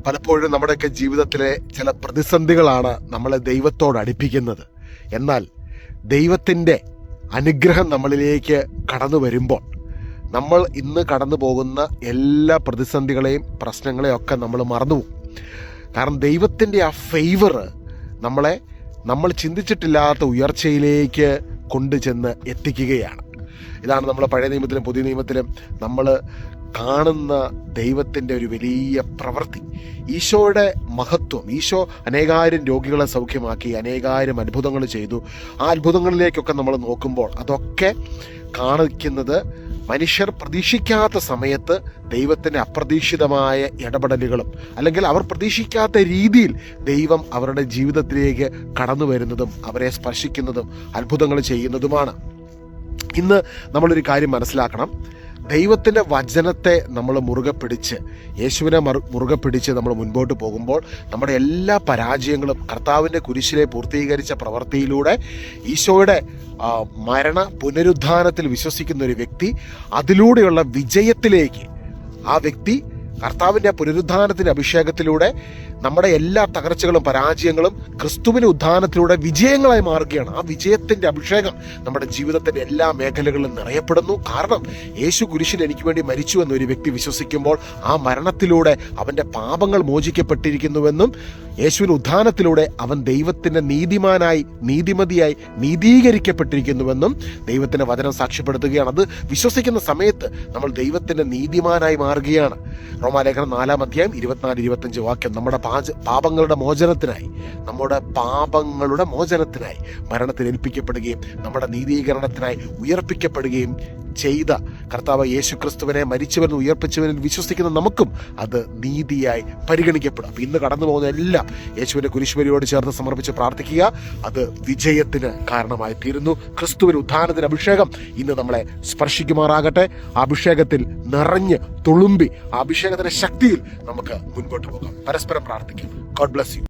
പലപ്പോഴും നമ്മുടെയൊക്കെ ജീവിതത്തിലെ ചില പ്രതിസന്ധികളാണ് നമ്മളെ ദൈവത്തോട് അടുപ്പിക്കുന്നത്. എന്നാൽ ദൈവത്തിൻ്റെ അനുഗ്രഹം നമ്മളിലേക്ക് കടന്നു വരുമ്പോൾ നമ്മൾ ഇന്ന് കടന്നു പോകുന്ന എല്ലാ പ്രതിസന്ധികളെയും പ്രശ്നങ്ങളെയും ഒക്കെ നമ്മൾ മറന്നുപോകും. കാരണം ദൈവത്തിൻ്റെ ആ ഫേവർ നമ്മൾ ചിന്തിച്ചിട്ടില്ലാത്ത ഉയർച്ചയിലേക്ക് കൊണ്ടുചെന്ന് എത്തിക്കുകയാണ്. ഇതാണ് നമ്മൾ പഴയ നിയമത്തിലും പുതിയ നിയമത്തിലും നമ്മൾ കാണുന്ന ദൈവത്തിൻ്റെ ഒരു വലിയ പ്രവൃത്തി. ഈശോയുടെ മഹത്വം. ഈശോ അനേകായിരം രോഗികളെ സൗഖ്യമാക്കി, അനേകായിരം അത്ഭുതങ്ങൾ ചെയ്തു. ആ അത്ഭുതങ്ങളിലേക്കൊക്കെ നമ്മൾ നോക്കുമ്പോൾ അതൊക്കെ കാണിക്കുന്നത് മനുഷ്യർ പ്രതീക്ഷിക്കാത്ത സമയത്ത് ദൈവത്തിൻ്റെ അപ്രതീക്ഷിതമായ ഇടപെടലുകളും, അല്ലെങ്കിൽ അവർ പ്രതീക്ഷിക്കാത്ത രീതിയിൽ ദൈവം അവരുടെ ജീവിതത്തിലേക്ക് കടന്നു വരുന്നതും അവരെ സ്പർശിക്കുന്നതും അത്ഭുതങ്ങൾ ചെയ്യുന്നതുമാണ്. ഇന്ന് നമ്മളൊരു കാര്യം മനസ്സിലാക്കണം. ദൈവത്തിൻ്റെ വചനത്തെ നമ്മൾ മുറുകെ പിടിച്ച്, യേശുവിനെ മുറുകെ പിടിച്ച് നമ്മൾ മുൻപോട്ട് പോകുമ്പോൾ നമ്മുടെ എല്ലാ പരാജയങ്ങളും കർത്താവിൻ്റെ കുരിശിലെ പൂർത്തീകരിച്ച പ്രവൃത്തിയിലൂടെ ഈശോയുടെ മരണ പുനരുദ്ധാനത്തിൽ വിശ്വസിക്കുന്ന ഒരു വ്യക്തി അതിലൂടെയുള്ള വിജയത്തിലേക്ക്, ആ വ്യക്തി കർത്താവിൻ്റെ പുനരുദ്ധാനത്തിൻ്റെ അഭിഷേകത്തിലൂടെ നമ്മുടെ എല്ലാ തകർച്ചകളും പരാജയങ്ങളും ക്രിസ്തുവിൻ്റെ ഉദ്ധാനത്തിലൂടെ വിജയങ്ങളായി മാറുകയാണ്. ആ വിജയത്തിൻ്റെ അഭിഷേകം നമ്മുടെ ജീവിതത്തിൻ്റെ എല്ലാ മേഖലകളിലും നിറയപ്പെടുന്നു. കാരണം യേശു കുരിശിൽ എനിക്ക് വേണ്ടി മരിച്ചു എന്നൊരു വ്യക്തി വിശ്വസിക്കുമ്പോൾ ആ മരണത്തിലൂടെ അവൻ്റെ പാപങ്ങൾ മോചിക്കപ്പെട്ടിരിക്കുന്നുവെന്നും യേശുവിൻ്റെ ഉദ്ധാനത്തിലൂടെ അവൻ ദൈവത്തിൻ്റെ നീതിമാനായി, നീതിമതിയായി നീതീകരിക്കപ്പെട്ടിരിക്കുന്നുവെന്നും ദൈവത്തിൻ്റെ വചനം സാക്ഷ്യപ്പെടുത്തുകയാണ്. അത് വിശ്വസിക്കുന്ന സമയത്ത് നമ്മൾ ദൈവത്തിൻ്റെ നീതിമാനായി മാറുകയാണ്. റോമാലേഖനം 4-ാം അധ്യായം 24-25 വാക്യം നമ്മുടെ പാപങ്ങളുടെ മോചനത്തിനായി മരണത്തിൽ ഏൽപ്പിക്കപ്പെടുകയും നമ്മുടെ നീതീകരണത്തിനായി ഉയർപ്പിക്കപ്പെടുകയും ചെയ്ത കർത്താവ് യേശു ക്രിസ്തുവിനെ മരിച്ചവനും ഉയർപ്പിച്ചവനിൽ വിശ്വസിക്കുന്ന നമുക്കും അത് നീതിയായി പരിഗണിക്കപ്പെടും. അപ്പം ഇന്ന് കടന്നു പോകുന്ന എല്ലാം യേശുവിൻ്റെ കുരിശുബലിയോട് ചേർന്ന് സമർപ്പിച്ച് പ്രാർത്ഥിക്കുക. അത് വിജയത്തിന് കാരണമായി തീരുന്നു. ക്രിസ്തുവിൻ്റെ ഉദ്ധാനത്തിന് അഭിഷേകം ഇന്ന് നമ്മളെ സ്പർശിക്കുമാറാകട്ടെ. ആ അഭിഷേകത്തിൽ നിറഞ്ഞ് തുളുമ്പി ആ അഭിഷേകത്തിന്റെ ശക്തിയിൽ നമുക്ക് മുൻപോട്ട് പോകാം. പരസ്പരം പ്രാർത്ഥിക്കാം. God bless you.